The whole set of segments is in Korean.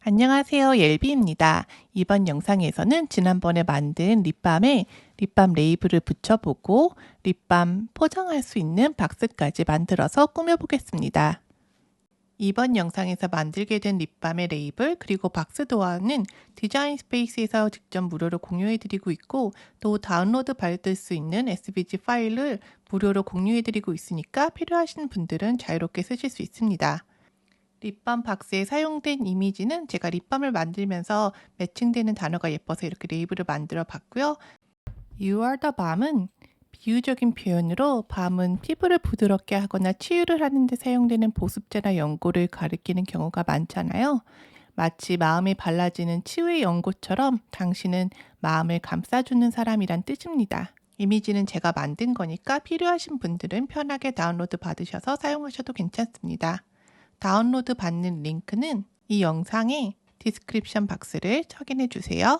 안녕하세요. 옐비입니다. 이번 영상에서는 지난번에 만든 립밤에 립밤 레이블을 붙여보고 립밤 포장할 수 있는 박스까지 만들어서 꾸며보겠습니다. 이번 영상에서 만들게 된 립밤의 레이블 그리고 박스 도안은 디자인 스페이스에서 직접 무료로 공유해드리고 있고 또 다운로드 받을 수 있는 SVG 파일을 무료로 공유해드리고 있으니까 필요하신 분들은 자유롭게 쓰실 수 있습니다. 립밤 박스에 사용된 이미지는 제가 립밤을 만들면서 매칭되는 단어가 예뻐서 이렇게 레이블을 만들어 봤고요. You are the balm은 비유적인 표현으로 밤은 피부를 부드럽게 하거나 치유를 하는 데 사용되는 보습제나 연고를 가리키는 경우가 많잖아요. 마치 마음에 발라지는 치유의 연고처럼 당신은 마음을 감싸주는 사람이란 뜻입니다. 이미지는 제가 만든 거니까 필요하신 분들은 편하게 다운로드 받으셔서 사용하셔도 괜찮습니다. 다운로드 받는 링크는 이 영상의 디스크립션 박스를 확인해 주세요.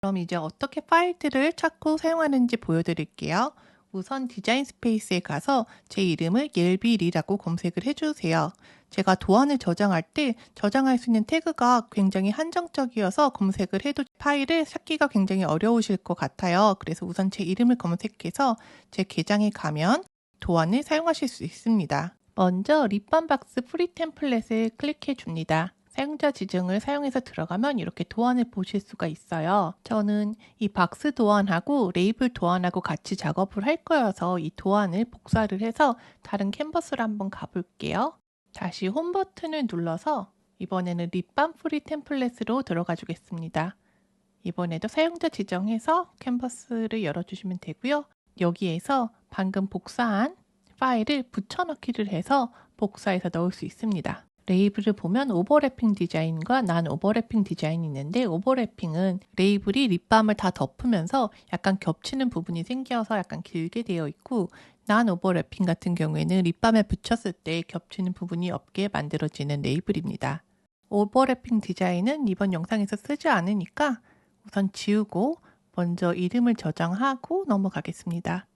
그럼 이제 어떻게 파일들을 찾고 사용하는지 보여드릴게요. 우선 디자인 스페이스에 가서 제 이름을 옐비리라고 검색을 해주세요. 제가 도안을 저장할 때 저장할 수 있는 태그가 굉장히 한정적이어서 검색을 해도 파일을 찾기가 굉장히 어려우실 것 같아요. 그래서 우선 제 이름을 검색해서 제 계정에 가면 도안을 사용하실 수 있습니다. 먼저 립밤 박스 프리 템플릿을 클릭해 줍니다. 사용자 지정을 사용해서 들어가면 이렇게 도안을 보실 수가 있어요. 저는 이 박스 도안하고 레이블 도안하고 같이 작업을 할 거여서 이 도안을 복사를 해서 다른 캔버스로 한번 가볼게요. 다시 홈 버튼을 눌러서 이번에는 립밤 프리 템플릿으로 들어가 주겠습니다. 이번에도 사용자 지정해서 캔버스를 열어주시면 되고요. 여기에서 방금 복사한 파일을 붙여넣기를 해서 복사해서 넣을 수 있습니다. 레이블을 보면 오버래핑 디자인과 난 오버래핑 디자인이 있는데 오버래핑은 레이블이 립밤을 다 덮으면서 약간 겹치는 부분이 생겨서 약간 길게 되어 있고 난 오버래핑 같은 경우에는 립밤에 붙였을 때 겹치는 부분이 없게 만들어지는 레이블입니다. 오버래핑 디자인은 이번 영상에서 쓰지 않으니까 우선 지우고 먼저 이름을 저장하고 넘어가겠습니다.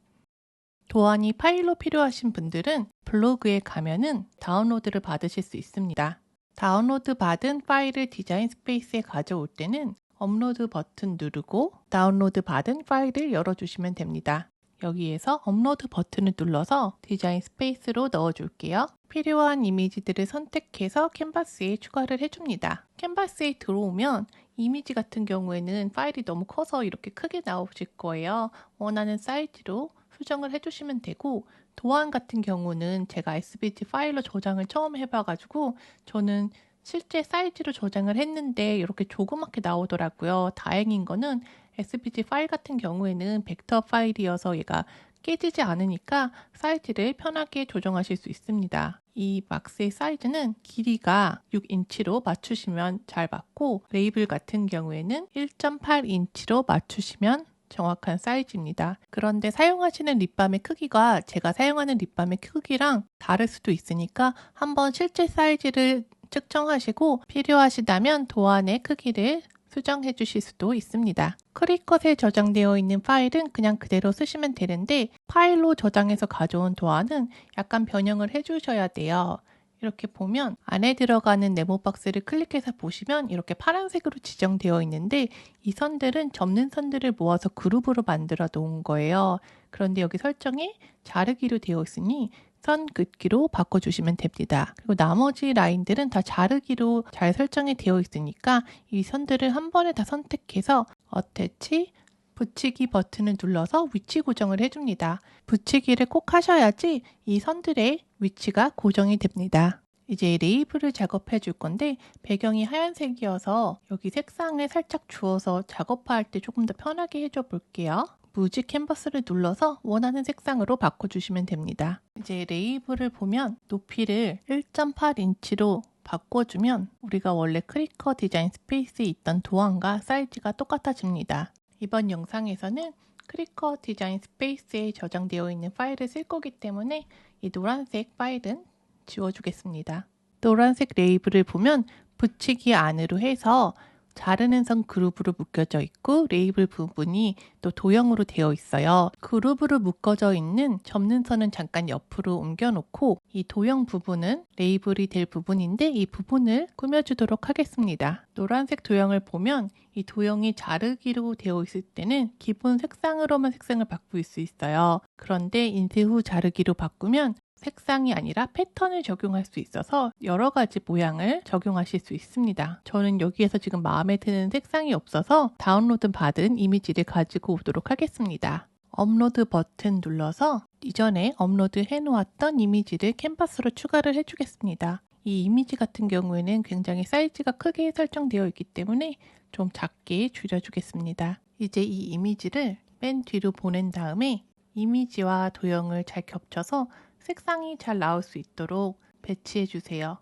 도안이 파일로 필요하신 분들은 블로그에 가면은 다운로드를 받으실 수 있습니다. 다운로드 받은 파일을 디자인 스페이스에 가져올 때는 업로드 버튼 누르고 다운로드 받은 파일을 열어주시면 됩니다. 여기에서 업로드 버튼을 눌러서 디자인 스페이스로 넣어줄게요. 필요한 이미지들을 선택해서 캔버스에 추가를 해줍니다. 캔버스에 들어오면 이미지 같은 경우에는 파일이 너무 커서 이렇게 크게 나오실 거예요. 원하는 사이즈로 수정을 해주시면 되고 도안 같은 경우는 제가 SVG 파일로 저장을 처음 해봐가지고 저는 실제 사이즈로 저장을 했는데 이렇게 조그맣게 나오더라고요. 다행인 거는 SVG 파일 같은 경우에는 벡터 파일이어서 얘가 깨지지 않으니까 사이즈를 편하게 조정하실 수 있습니다. 이 박스의 사이즈는 길이가 6인치로 맞추시면 잘 맞고 레이블 같은 경우에는 1.8인치로 맞추시면 정확한 사이즈입니다. 그런데 사용하시는 립밤의 크기가 제가 사용하는 립밤의 크기랑 다를 수도 있으니까 한번 실제 사이즈를 측정하시고 필요하시다면 도안의 크기를 수정해 주실 수도 있습니다. 크리컷에 저장되어 있는 파일은 그냥 그대로 쓰시면 되는데 파일로 저장해서 가져온 도안은 약간 변형을 해 주셔야 돼요. 이렇게 보면 안에 들어가는 네모 박스를 클릭해서 보시면 이렇게 파란색으로 지정되어 있는데 이 선들은 접는 선들을 모아서 그룹으로 만들어 놓은 거예요. 그런데 여기 설정이 자르기로 되어 있으니 선 긋기로 바꿔주시면 됩니다. 그리고 나머지 라인들은 다 자르기로 잘 설정이 되어 있으니까 이 선들을 한 번에 다 선택해서 어태치 붙이기 버튼을 눌러서 위치 고정을 해줍니다. 붙이기를 꼭 하셔야지 이 선들의 위치가 고정이 됩니다. 이제 레이블을 작업해 줄 건데 배경이 하얀색이어서 여기 색상을 살짝 주어서 작업할 때 조금 더 편하게 해줘 볼게요. 무지 캔버스를 눌러서 원하는 색상으로 바꿔주시면 됩니다. 이제 레이블을 보면 높이를 1.8인치로 바꿔주면 우리가 원래 크리컷 디자인 스페이스에 있던 도안과 사이즈가 똑같아집니다. 이번 영상에서는 크리컷 디자인 스페이스에 저장되어 있는 파일을 쓸 거기 때문에 이 노란색 파일은 지워주겠습니다. 노란색 레이블을 보면 붙이기 안으로 해서 자르는 선 그루브로 묶여져 있고 레이블 부분이 또 도형으로 되어 있어요. 그루브로 묶어져 있는 접는 선은 잠깐 옆으로 옮겨놓고 이 도형 부분은 레이블이 될 부분인데 이 부분을 꾸며주도록 하겠습니다. 노란색 도형을 보면 이 도형이 자르기로 되어 있을 때는 기본 색상으로만 색상을 바꿀 수 있어요. 그런데 인쇄 후 자르기로 바꾸면 색상이 아니라 패턴을 적용할 수 있어서 여러 가지 모양을 적용하실 수 있습니다. 저는 여기에서 지금 마음에 드는 색상이 없어서 다운로드 받은 이미지를 가지고 오도록 하겠습니다. 업로드 버튼 눌러서 이전에 업로드 해놓았던 이미지를 캔버스로 추가를 해주겠습니다. 이 이미지 같은 경우에는 굉장히 사이즈가 크게 설정되어 있기 때문에 좀 작게 줄여주겠습니다. 이제 이 이미지를 맨 뒤로 보낸 다음에 이미지와 도형을 잘 겹쳐서 색상이 잘 나올 수 있도록 배치해 주세요.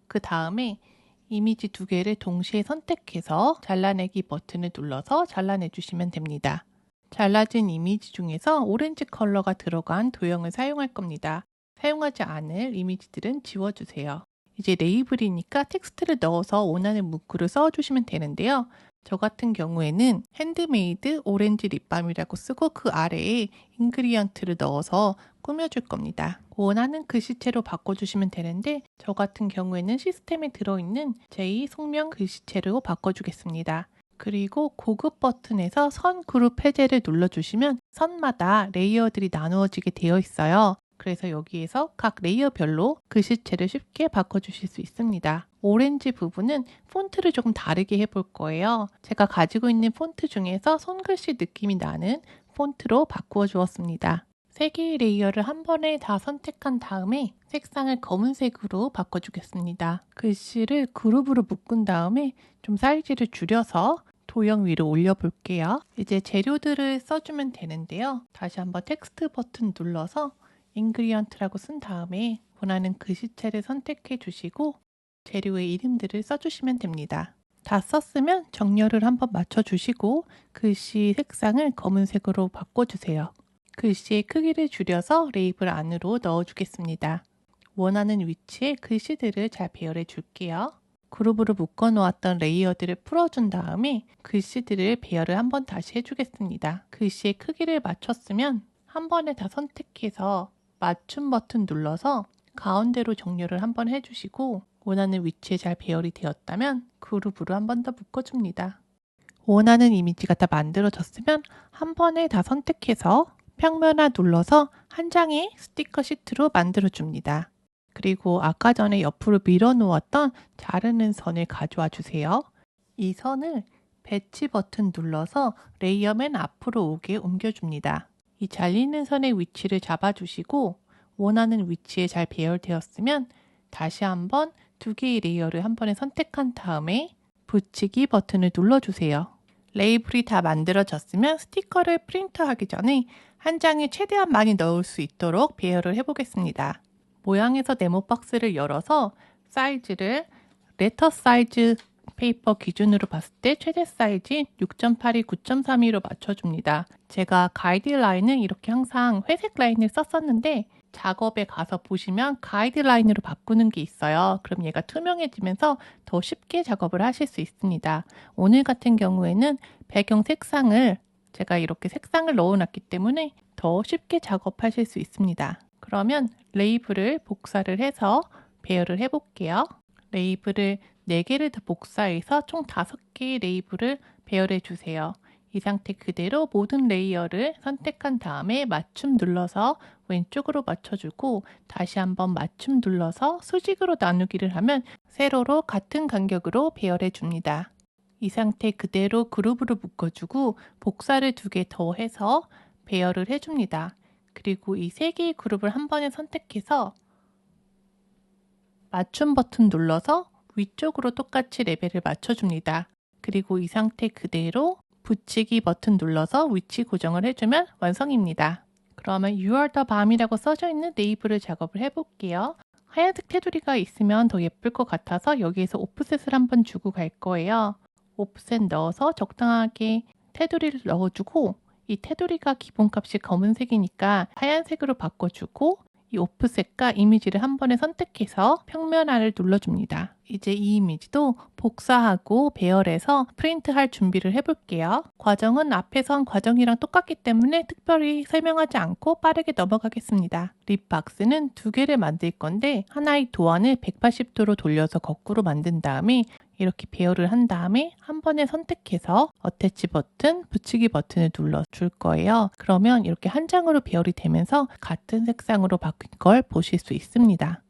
그 다음에 이미지 두 개를 동시에 선택해서 잘라내기 버튼을 눌러서 잘라내 주시면 됩니다. 잘라진 이미지 중에서 오렌지 컬러가 들어간 도형을 사용할 겁니다. 사용하지 않을 이미지들은 지워주세요. 이제 레이블이니까 텍스트를 넣어서 원하는 문구를 써주시면 되는데요. 저 같은 경우에는 핸드메이드 오렌지 립밤이라고 쓰고 그 아래에 인그리언트를 넣어서 꾸며줄 겁니다. 원하는 글씨체로 바꿔주시면 되는데 저 같은 경우에는 시스템에 들어있는 제2 속명 글씨체로 바꿔주겠습니다. 그리고 고급 버튼에서 선 그룹 해제를 눌러주시면 선마다 레이어들이 나누어지게 되어 있어요. 그래서 여기에서 각 레이어별로 글씨체를 쉽게 바꿔주실 수 있습니다. 오렌지 부분은 폰트를 조금 다르게 해볼 거예요. 제가 가지고 있는 폰트 중에서 손글씨 느낌이 나는 폰트로 바꾸어 주었습니다. 3개의 레이어를 한 번에 다 선택한 다음에 색상을 검은색으로 바꿔주겠습니다. 글씨를 그룹으로 묶은 다음에 좀 사이즈를 줄여서 도형 위로 올려볼게요. 이제 재료들을 써주면 되는데요. 다시 한번 텍스트 버튼 눌러서 인그리언트라고 쓴 다음에 원하는 글씨체를 선택해 주시고 재료의 이름들을 써주시면 됩니다. 다 썼으면 정렬을 한번 맞춰주시고 글씨 색상을 검은색으로 바꿔주세요. 글씨의 크기를 줄여서 레이블 안으로 넣어주겠습니다. 원하는 위치에 글씨들을 잘 배열해 줄게요. 그룹으로 묶어 놓았던 레이어들을 풀어준 다음에 글씨들을 배열을 한번 다시 해주겠습니다. 글씨의 크기를 맞췄으면 한 번에 다 선택해서 맞춤 버튼 눌러서 가운데로 정렬을 한번 해주시고 원하는 위치에 잘 배열이 되었다면 그룹으로 한 번 더 묶어줍니다. 원하는 이미지가 다 만들어졌으면 한 번에 다 선택해서 평면화 눌러서 한 장의 스티커 시트로 만들어줍니다. 그리고 아까 전에 옆으로 밀어 놓았던 자르는 선을 가져와 주세요. 이 선을 배치 버튼 눌러서 레이어 맨 앞으로 오게 옮겨줍니다. 이 잘리는 선의 위치를 잡아주시고 원하는 위치에 잘 배열되었으면 다시 한번 2개의 레이어를 한 번에 선택한 다음에 붙이기 버튼을 눌러주세요. 레이블이 다 만들어졌으면 스티커를 프린트하기 전에 한 장에 최대한 많이 넣을 수 있도록 배열을 해보겠습니다. 모양에서 네모 박스를 열어서 사이즈를 레터 사이즈 페이퍼 기준으로 봤을 때 최대 사이즈 6.82, 9.32로 맞춰줍니다. 제가 가이드라인은 이렇게 항상 회색 라인을 썼었는데 작업에 가서 보시면 가이드라인으로 바꾸는 게 있어요. 그럼 얘가 투명해지면서 더 쉽게 작업을 하실 수 있습니다. 오늘 같은 경우에는 배경 색상을 제가 이렇게 색상을 넣어놨기 때문에 더 쉽게 작업하실 수 있습니다. 그러면 레이블을 복사를 해서 배열을 해볼게요. 레이블을 4개를 더 복사해서 총 5개의 레이블을 배열해 주세요. 이 상태 그대로 모든 레이어를 선택한 다음에 맞춤 눌러서 왼쪽으로 맞춰주고 다시 한번 맞춤 눌러서 수직으로 나누기를 하면 세로로 같은 간격으로 배열해 줍니다. 이 상태 그대로 그룹으로 묶어주고 복사를 2개 더 해서 배열을 해줍니다. 그리고 이 3개의 그룹을 한 번에 선택해서 맞춤 버튼 눌러서 위쪽으로 똑같이 레벨을 맞춰줍니다. 그리고 이 상태 그대로 붙이기 버튼 눌러서 위치 고정을 해주면 완성입니다. 그러면 You are the bom이라고 써져 있는 레이블을 작업을 해볼게요. 하얀색 테두리가 있으면 더 예쁠 것 같아서 여기에서 오프셋을 한번 주고 갈 거예요. 오프셋 넣어서 적당하게 테두리를 넣어주고 이 테두리가 기본값이 검은색이니까 하얀색으로 바꿔주고 이 오프셋과 이미지를 한 번에 선택해서 평면화를 눌러줍니다. 이제 이 이미지도 복사하고 배열해서 프린트할 준비를 해볼게요. 과정은 앞에서 한 과정이랑 똑같기 때문에 특별히 설명하지 않고 빠르게 넘어가겠습니다. 립박스는 두 개를 만들 건데 하나의 도안을 180도로 돌려서 거꾸로 만든 다음에 이렇게 배열을 한 다음에 한 번에 선택해서 어태치 버튼, 붙이기 버튼을 눌러줄 거예요. 그러면 이렇게 한 장으로 배열이 되면서 같은 색상으로 바뀐 걸 보실 수 있습니다.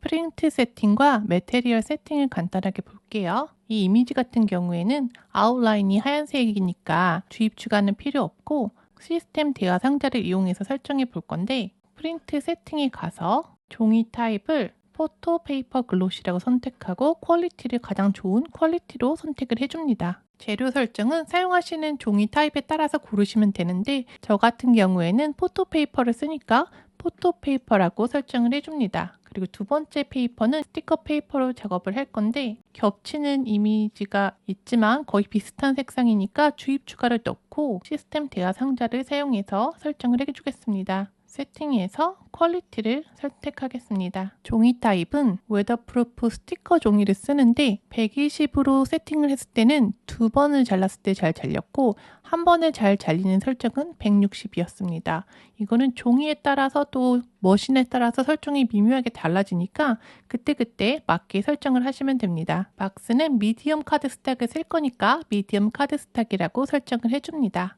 프린트 세팅과 매테리얼 세팅을 간단하게 볼게요. 이 이미지 같은 경우에는 아웃라인이 하얀색이니까 주입 추가는 필요 없고 시스템 대화 상자를 이용해서 설정해 볼 건데 프린트 세팅에 가서 종이 타입을 포토 페이퍼 글로시라고 선택하고 퀄리티를 가장 좋은 퀄리티로 선택을 해줍니다. 재료 설정은 사용하시는 종이 타입에 따라서 고르시면 되는데 저 같은 경우에는 포토 페이퍼를 쓰니까 포토 페이퍼라고 설정을 해줍니다. 그리고 두 번째 페이퍼는 스티커 페이퍼로 작업을 할 건데 겹치는 이미지가 있지만 거의 비슷한 색상이니까 주입 추가를 넣고 시스템 대화 상자를 사용해서 설정을 해주겠습니다. 세팅에서 퀄리티를 선택하겠습니다. 종이 타입은 웨더프루프 스티커 종이를 쓰는데 120으로 세팅을 했을 때는 두 번을 잘랐을 때 잘 잘렸고 한 번에 잘 잘리는 설정은 160이었습니다. 이거는 종이에 따라서 또 머신에 따라서 설정이 미묘하게 달라지니까 그때그때 맞게 설정을 하시면 됩니다. 박스는 미디엄 카드 스탁을 쓸 거니까 미디엄 카드 스탁이라고 설정을 해줍니다.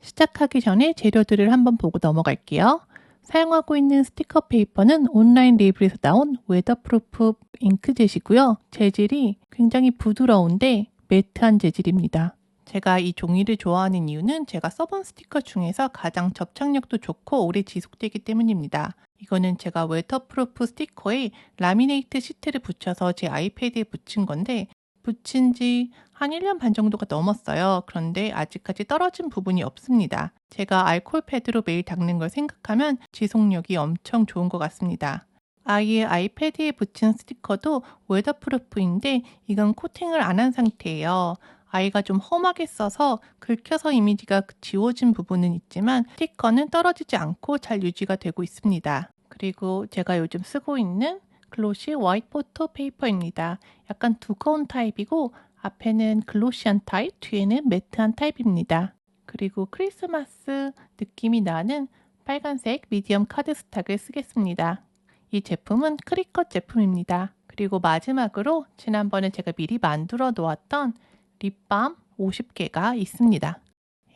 시작하기 전에 재료들을 한번 보고 넘어갈게요. 사용하고 있는 스티커 페이퍼는 온라인 레이블에서 나온 웨더프루프 잉크젯이고요. 재질이 굉장히 부드러운데 매트한 재질입니다. 제가 이 종이를 좋아하는 이유는 제가 써본 스티커 중에서 가장 접착력도 좋고 오래 지속되기 때문입니다. 이거는 제가 웨더프루프 스티커에 라미네이트 시트를 붙여서 제 아이패드에 붙인 건데 붙인 지 한 1년 반 정도가 넘었어요. 그런데 아직까지 떨어진 부분이 없습니다. 제가 알코올 패드로 매일 닦는 걸 생각하면 지속력이 엄청 좋은 것 같습니다. 아이의 아이패드에 붙인 스티커도 웨더프루프인데 이건 코팅을 안 한 상태예요. 아이가 좀 험하게 써서 긁혀서 이미지가 지워진 부분은 있지만 스티커는 떨어지지 않고 잘 유지가 되고 있습니다. 그리고 제가 요즘 쓰고 있는 글로시 화이트 포토 페이퍼입니다. 약간 두꺼운 타입이고 앞에는 글로시한 타입, 뒤에는 매트한 타입입니다. 그리고 크리스마스 느낌이 나는 빨간색 미디엄 카드 스탁을 쓰겠습니다. 이 제품은 크리컷 제품입니다. 그리고 마지막으로 지난번에 제가 미리 만들어 놓았던 립밤 50개가 있습니다.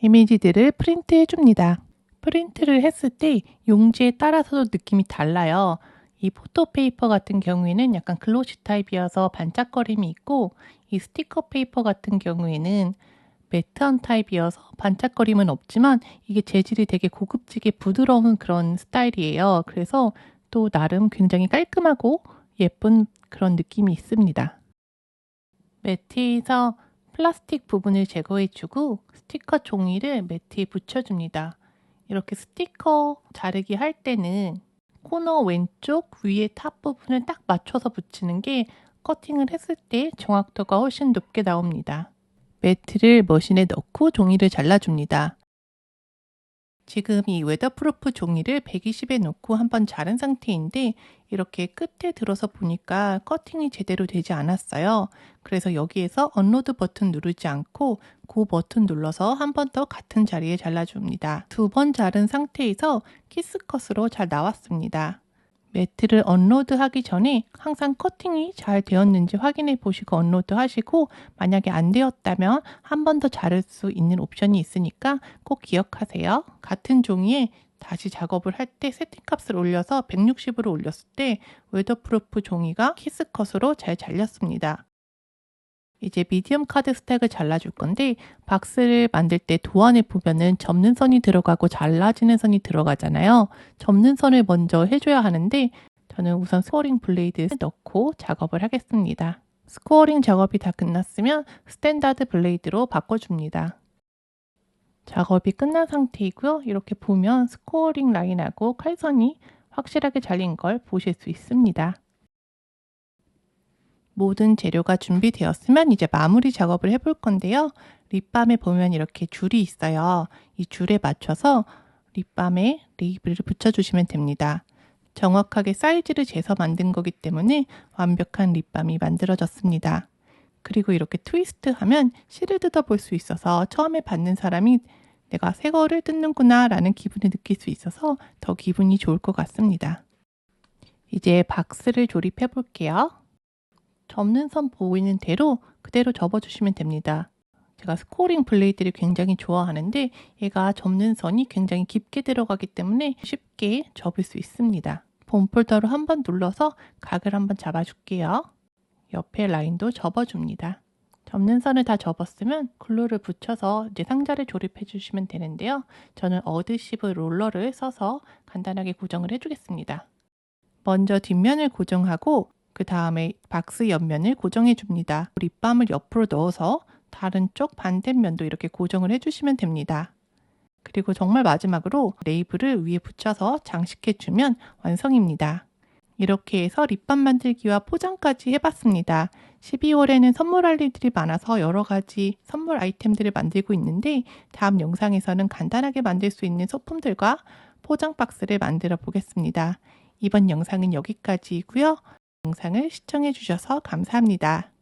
이미지들을 프린트 해줍니다. 프린트를 했을 때 용지에 따라서도 느낌이 달라요. 이 포토페이퍼 같은 경우에는 약간 글로시 타입이어서 반짝거림이 있고 이 스티커 페이퍼 같은 경우에는 매트한 타입이어서 반짝거림은 없지만 이게 재질이 되게 고급지게 부드러운 그런 스타일이에요. 그래서 또 나름 굉장히 깔끔하고 예쁜 그런 느낌이 있습니다. 매트에서 플라스틱 부분을 제거해주고 스티커 종이를 매트에 붙여줍니다. 이렇게 스티커 자르기 할 때는 코너 왼쪽 위에 탑 부분을 딱 맞춰서 붙이는 게 커팅을 했을 때 정확도가 훨씬 높게 나옵니다. 매트를 머신에 넣고 종이를 잘라줍니다. 지금 이 웨더프루프 종이를 120에 놓고 한번 자른 상태인데 이렇게 끝에 들어서 보니까 커팅이 제대로 되지 않았어요. 그래서 여기에서 언로드 버튼 누르지 않고 그 버튼 눌러서 한 번 더 같은 자리에 잘라줍니다. 두 번 자른 상태에서 키스컷으로 잘 나왔습니다. 매트를 언로드 하기 전에 항상 커팅이 잘 되었는지 확인해 보시고 언로드 하시고 만약에 안 되었다면 한 번 더 자를 수 있는 옵션이 있으니까 꼭 기억하세요. 같은 종이에 다시 작업을 할 때 세팅값을 올려서 160으로 올렸을 때 웨더프루프 종이가 키스컷으로 잘 잘렸습니다. 이제 미디엄 카드 스택을 잘라줄 건데 박스를 만들 때 도안에 보면은 접는 선이 들어가고 잘라지는 선이 들어가잖아요. 접는 선을 먼저 해줘야 하는데 저는 우선 스코어링 블레이드를 넣고 작업을 하겠습니다. 스코어링 작업이 다 끝났으면 스탠다드 블레이드로 바꿔줍니다. 작업이 끝난 상태이고요. 이렇게 보면 스코어링 라인하고 칼선이 확실하게 잘린 걸 보실 수 있습니다. 모든 재료가 준비되었으면 이제 마무리 작업을 해볼 건데요. 립밤에 보면 이렇게 줄이 있어요. 이 줄에 맞춰서 립밤에 레이블을 붙여주시면 됩니다. 정확하게 사이즈를 재서 만든 거기 때문에 완벽한 립밤이 만들어졌습니다. 그리고 이렇게 트위스트하면 실을 뜯어볼 수 있어서 처음에 받는 사람이 내가 새 거를 뜯는구나 라는 기분을 느낄 수 있어서 더 기분이 좋을 것 같습니다. 이제 박스를 조립해 볼게요. 접는 선 보이는 대로 그대로 접어주시면 됩니다. 제가 스코링 블레이드를 굉장히 좋아하는데 얘가 접는 선이 굉장히 깊게 들어가기 때문에 쉽게 접을 수 있습니다. 봄폴더로 한번 눌러서 각을 한번 잡아줄게요. 옆에 라인도 접어줍니다. 접는 선을 다 접었으면 글루를 붙여서 이제 상자를 조립해 주시면 되는데요. 저는 어드시브 롤러를 써서 간단하게 고정을 해주겠습니다. 먼저 뒷면을 고정하고 그 다음에 박스 옆면을 고정해 줍니다. 립밤을 옆으로 넣어서 다른 쪽 반대면도 이렇게 고정을 해주시면 됩니다. 그리고 정말 마지막으로 레이블을 위에 붙여서 장식해 주면 완성입니다. 이렇게 해서 립밤 만들기와 포장까지 해봤습니다. 12월에는 선물할 일들이 많아서 여러 가지 선물 아이템들을 만들고 있는데 다음 영상에서는 간단하게 만들 수 있는 소품들과 포장 박스를 만들어 보겠습니다. 이번 영상은 여기까지이고요. 영상을 시청해 주셔서 감사합니다.